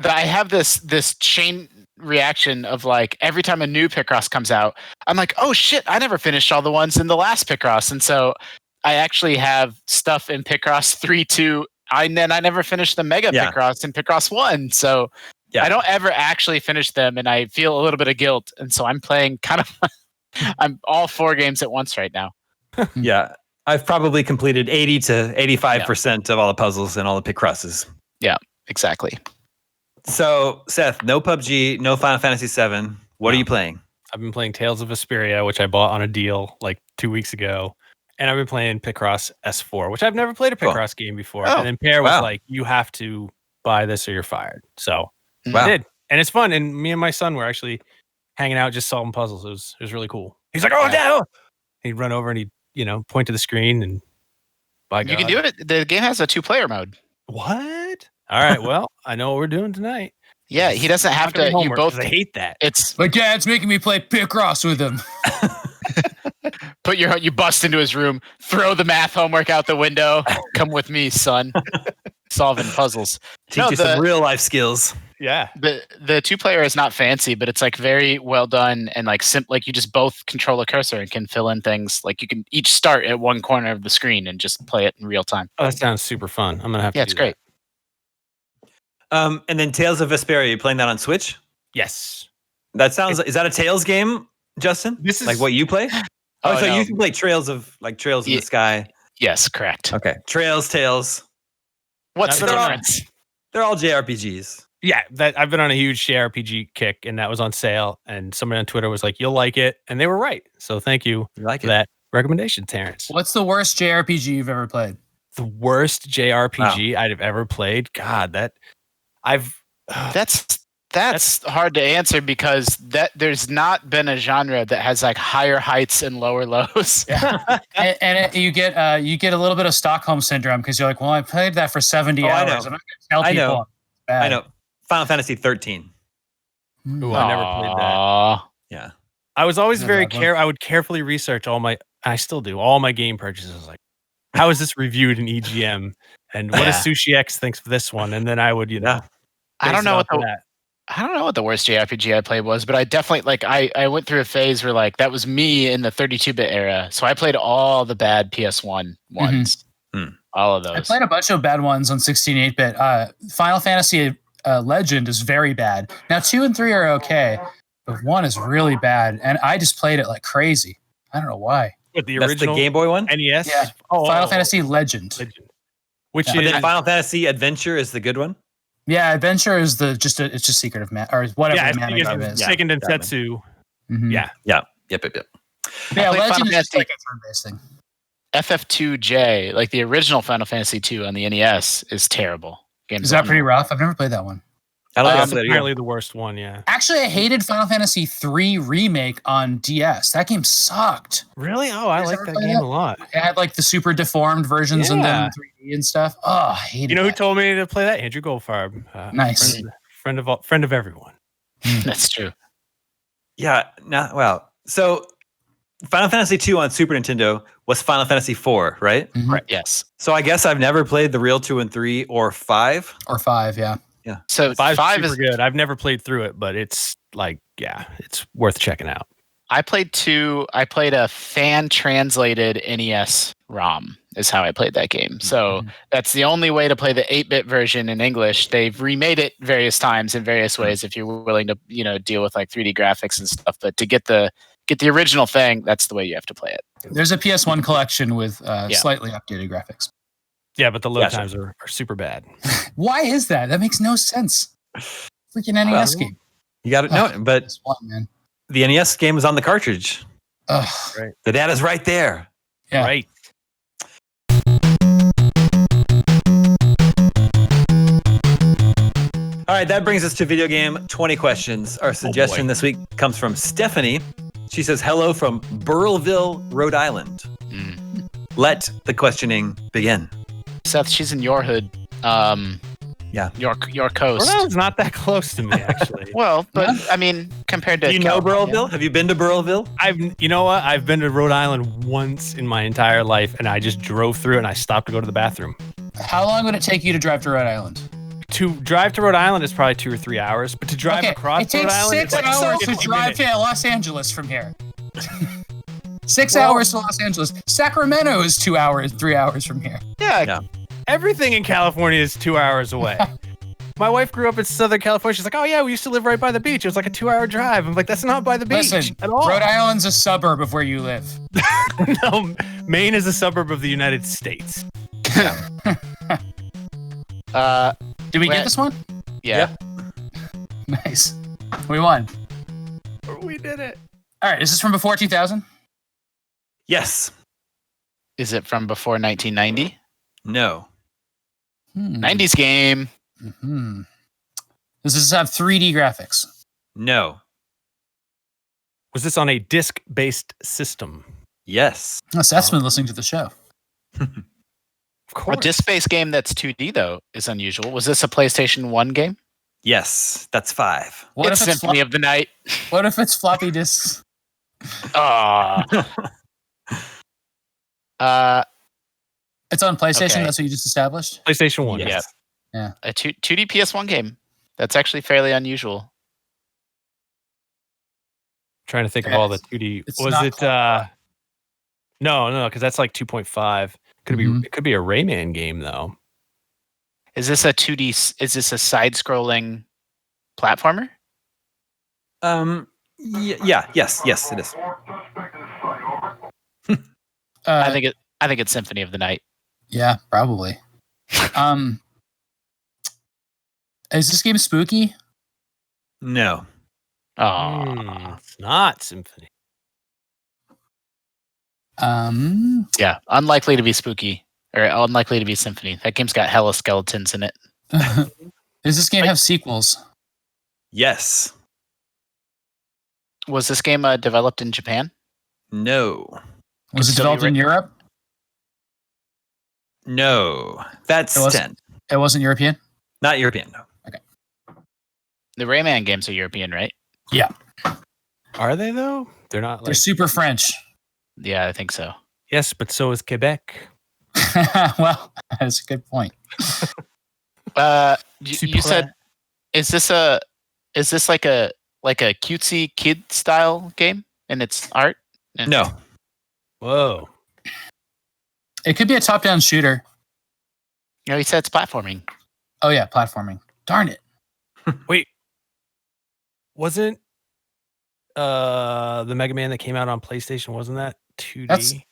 I have this chain reaction of like every time a new Picross comes out, I'm like, oh shit, I never finished all the ones in the last Picross. And so I actually have stuff in Picross 3.2. And then I never finished the Mega Picross in Picross 1. So I don't ever actually finish them, and I feel a little bit of guilt. And so I'm playing I'm all 4 games at once right now. Yeah. I've probably completed 80 to 85% of all the puzzles and all the Picrosses. Yeah, exactly. So, Seth, no PUBG, no Final Fantasy VII. What are you playing? I've been playing Tales of Vesperia, which I bought on a deal like 2 weeks ago. And I've been playing Picross S4, which I've never played a Picross game before. And then Pear was like, you have to buy this or you're fired. So I did. And it's fun. And me and my son were actually hanging out, just solving puzzles. It was really cool. He's like, "Oh, no!" He'd run over and he'd point to the screen and by God. You can do it. The game has a 2-player mode. What? All right. Well, I know what we're doing tonight. Yeah, he doesn't have to. You both. I hate that. It's like Dad's making me play Picross with him. You bust into his room, throw the math homework out the window. Come with me, son. Solving puzzles. Teach you some real life skills. Yeah. The 2-player is not fancy, but it's like very well done and like like you just both control a cursor and can fill in things. Like you can each start at one corner of the screen and just play it in real time. Oh, that sounds super fun. I'm gonna have to. Yeah, it's great. And then Tales of Vesperia, you playing that on Switch? Yes. That sounds. Is that a Tales game, Justin? This is like what you play. Oh, so you can play Trails in the Sky. Yes, correct. Okay, Trails, Tales. What's the difference? They're all JRPGs. Yeah, I've been on a huge JRPG kick, and that was on sale. And someone on Twitter was like, "You'll like it," and they were right. So thank you for that recommendation, Terrence. What's the worst JRPG you've ever played? The worst JRPG I'd have ever played? God, That's hard to answer because there's not been a genre that has like higher heights and lower lows. Yeah. and you get a little bit of Stockholm syndrome because you're like, well, I played that for 70 hours. I'm not going to tell people. I know. Final Fantasy 13. Ooh, I never played that. Yeah. I was always very I would carefully research I still do, all my game purchases. Like, how is this reviewed in EGM? And what does Sushi X thinks of this one? And then I would, I don't know what the worst JRPG I played was, but I definitely I went through a phase where like that was me in the 32-bit era. So I played all the bad PS1 ones. Mm-hmm. All of those. I played a bunch of bad ones on 16-8-bit. Final Fantasy Legend is very bad. Now 2 and 3 are okay, but 1 is really bad, and I just played it like crazy. I don't know why. What, the That's original the Game Boy one? NES? Yeah. Final Fantasy Legend. Which is then Final Fantasy Adventure is the good one? Yeah, Adventure is it's just Secret of Man or whatever. Yeah, it's Seiken Densetsu. Mm-hmm. Yeah. Yep. Yeah, Legend is just like a turn-based thing. FF2J, like the original Final Fantasy 2 on the NES, is terrible. Is that pretty rough? I've never played that one. I like that's apparently the worst one, yeah. Actually, I hated Final Fantasy 3 Remake on DS. That game sucked. Really? Oh, I like that game a lot. It had like the super deformed versions and then 3D and stuff. Oh, I hated it. You know who told me to play that? Andrew Goldfarb. Nice. Friend of everyone. That's true. Yeah. So Final Fantasy 2 on Super Nintendo was Final Fantasy 4, right? Mm-hmm. Right. Yes. So I guess I've never played the real 2 and 3 or 5. Or 5, yeah. Yeah. So 5 is good. I've never played through it, but it's it's worth checking out. I played 2. I played a fan translated NES ROM is how I played that game. So that's the only way to play the 8-bit version in English. They've remade it various times in various ways if you're willing to, deal with like 3D graphics and stuff. But to get the original thing, that's the way you have to play it. There's a PS1 collection with slightly updated graphics. Yeah, but the load times are super bad. Why is that? That makes no sense. Freaking NES game. You got to know it, but man. The NES game is on the cartridge. Right. The data's right there. Yeah. Right. All right, that brings us to video game 20 questions. Our suggestion this week comes from Stephanie. She says, hello from Burrillville, Rhode Island. Let the questioning begin. Seth, she's in your hood. Your coast. Rhode Island's not that close to me, actually. Well, but I mean, compared to Do you know Burrillville? Have you been to Burrillville? You know what? I've been to Rhode Island once in my entire life, and I just drove through it, and I stopped to go to the bathroom. How long would it take you to drive to Rhode Island? To drive to Rhode Island is probably 2 or 3 hours, but to drive across Rhode Island, it takes 6 hours to drive to Los Angeles from here. 6 hours to Los Angeles. Sacramento is 3 hours from here. Yeah. Everything in California is 2 hours away. My wife grew up in Southern California. She's like, oh yeah, we used to live right by the beach. It was like a 2-hour drive. I'm like, that's not by the beach at all. Rhode Island's a suburb of where you live. No, Maine is a suburb of the United States. Did we get this one? Yeah. Yep. Nice. We won. We did it. All right. Is this from before 2000? Yes. Is it from before 1990? No. 90s game. Does this have 3D graphics? No. Was this on a disc-based system? Yes. Oh, so that's been listening to the show. Of course. A disc-based game that's 2D though is unusual. Was this a PlayStation 1 game? Yes, that's 5. What if it's Symphony of the Night? What if it's floppy disks? It's on PlayStation. Okay. That's what you just established. PlayStation 1. Yes. Yeah. A 2D PS1 game. That's actually fairly unusual. Trying to think of all the 2D. Was it? No, because that's like 2.5. It could be a Rayman game though. Is this a 2D? Is this a side-scrolling platformer? Yes, it is. I think it's Symphony of the Night. Yeah, probably. Is this game spooky? No. It's not Symphony. Yeah, unlikely to be spooky or unlikely to be Symphony. That game's got hella skeletons in it. Does this game have sequels? Yes. Was this game developed in Japan? No. Was it developed in Europe? No. That's 10. It wasn't European? Not European, no. Okay. The Rayman games are European, right? Yeah. Are they though? They're not. They're super French. Yeah, I think so. Yes, but so is Quebec. Well, that's a good point. You said, is this like a cutesy kid style game in its art? No. Whoa. It could be a top-down shooter. No, he said it's platforming. Oh yeah, platforming. Darn it. Wait. Wasn't the Mega Man that came out on PlayStation, wasn't that 2D?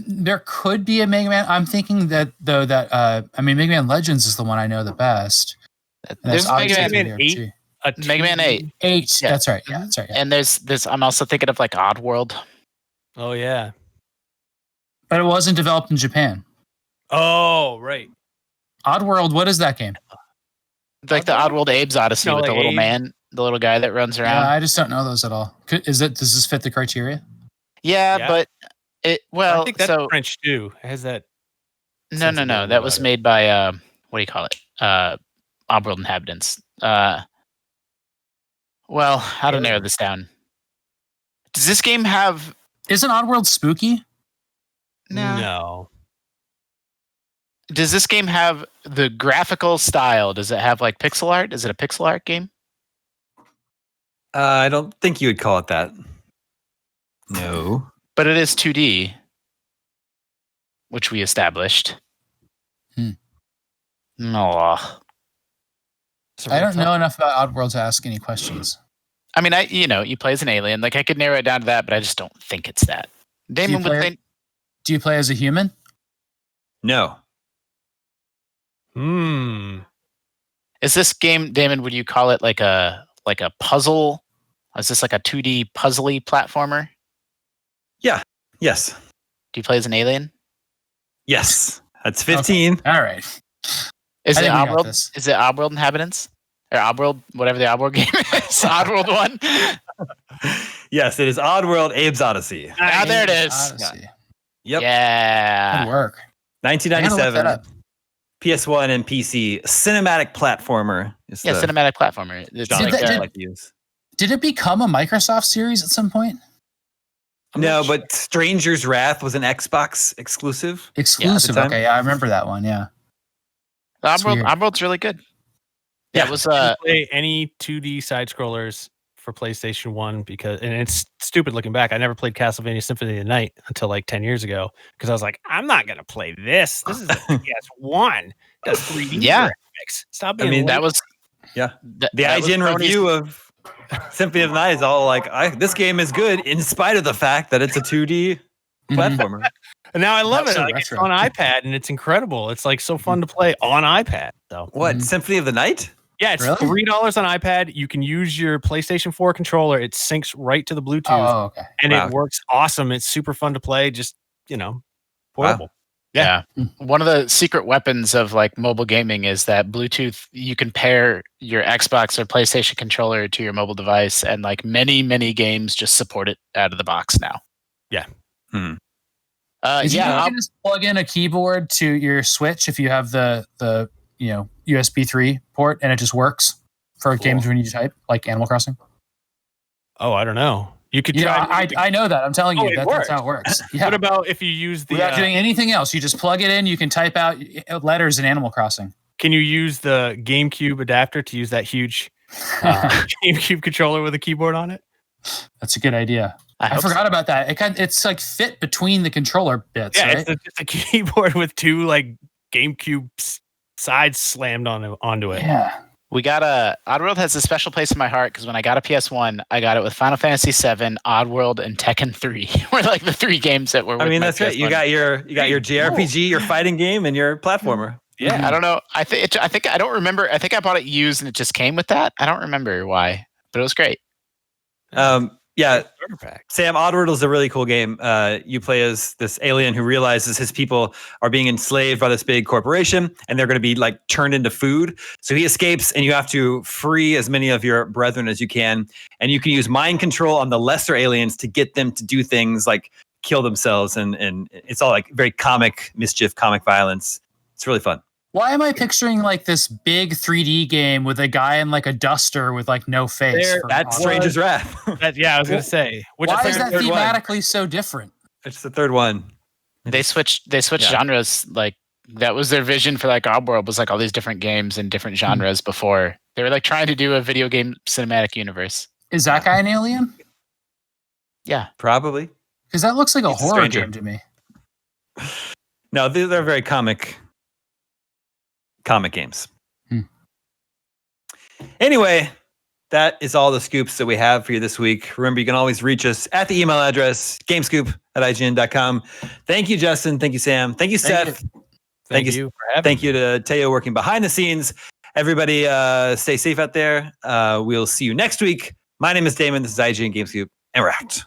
There could be a Mega Man. I'm thinking that Mega Man Legends is the one I know the best. There's Mega Man 8. Mega Man 8. 8. Yeah. That's right. Yeah, that's right. Yeah. And there's I'm also thinking of like Oddworld. Oh yeah. But it wasn't developed in Japan. Oh right. Oddworld. What is that game? Like the Oddworld Abe's Odyssey with the little Abe. man, the little guy that runs around. Yeah, I just don't know those at all. Does this fit the criteria? Yeah, but I think that's French too. It has that. No. That was made by what do you call it? Oddworld inhabitants. How to narrow this down? Does this game have? Isn't Oddworld spooky? No. Does this game have the graphical style? Does it have like pixel art? Is it a pixel art game? I don't think you would call it that. No. But it is 2D, which we established. No. I don't know enough about Oddworld to ask any questions. I mean, you play as an alien. Like I could narrow it down to that, but I just don't think it's that. Damon would think. Do you play as a human? No. Is this game, Damon? Would you call it like a puzzle? Is this like a 2D puzzly platformer? Yeah. Yes. Do you play as an alien? Yes. That's 15. Okay. All right. Is it Oddworld? Is it Oddworld Inhabitants? Or Oddworld, whatever the Oddworld game is? Oddworld 1? Yes, it is Oddworld Abe's Odyssey. There it is. Odyssey. Yep. Yeah. Good work. 1997. PS1 and PC. Cinematic platformer. Cinematic platformer. Did it become a Microsoft series at some point? No, but Stranger's Wrath was an Xbox exclusive. Exclusive. Okay, yeah, I remember that one. Yeah. Oddworld's really good. Yeah, it was. Play any 2D side scrollers for PlayStation 1 and it's stupid looking back. I never played Castlevania Symphony of the Night until like 10 years ago because I was like, I'm not gonna play this. This is a PS1. Does 3D graphics. Stop being. I mean, that was. Yeah. The IGN review of Symphony of the Night is all like, this game is good in spite of the fact that it's a 2D platformer. And now I love it. Like, it's on iPad and it's incredible. It's like so fun to play on iPad. So what? Symphony of the Night? Yeah, it's $3 on iPad. You can use your PlayStation 4 controller. It syncs right to the Bluetooth. Oh, okay. And it works awesome. It's super fun to play. Just, portable. Yeah. One of the secret weapons of like mobile gaming is that Bluetooth, you can pair your Xbox or PlayStation controller to your mobile device, and like many games just support it out of the box now. Yeah. You can just plug in a keyboard to your Switch if you have the USB 3 port, and it just works for games when you type, like Animal Crossing. Oh, I don't know. You could try. I know that. I'm telling you, that's how it works. Yeah. What about if you use the without doing anything else? You just plug it in. You can type out letters in Animal Crossing. Can you use the GameCube adapter to use that huge GameCube controller with a keyboard on it? That's a good idea. I forgot about that. It's like fit between the controller bits. Yeah, right? it's a keyboard with two like GameCube sides slammed onto it. Yeah. We got Oddworld has a special place in my heart because when I got a PS1, I got it with Final Fantasy VII, Oddworld, and Tekken 3. Were like the 3 games that were. I mean, that's right. You got your JRPG, your fighting game, and your platformer. Yeah, I don't know. I think I don't remember. I think I bought it used and it just came with that. I don't remember why, but it was great. Yeah, Sam, Oddworld is a really cool game. You play as this alien who realizes his people are being enslaved by this big corporation, and they're going to be like turned into food. So he escapes, and you have to free as many of your brethren as you can. And you can use mind control on the lesser aliens to get them to do things like kill themselves, and it's all like very comic mischief, comic violence. It's really fun. Why am I picturing like this big 3D game with a guy in like a duster with like no face? That's Stranger's Wrath. I was going to say. Why is that thematically so different? It's the third one. They switched genres. Like that was their vision for like Oddworld, was like all these different games and different genres before. They were like trying to do a video game cinematic universe. Is that guy an alien? Yeah, probably. Because that looks like a horror game to me. No, they're very comic games. Anyway, that is all the scoops that we have for you this week. Remember, you can always reach us at the email address, gamescoop@ign.com. Thank you, Justin. Thank you, Sam. Thank you, Seth. Thank you for having me. Thank you to Teo working behind the scenes. Everybody stay safe out there. We'll see you next week. My name is Damon. This is IGN Gamescoop, and we're out.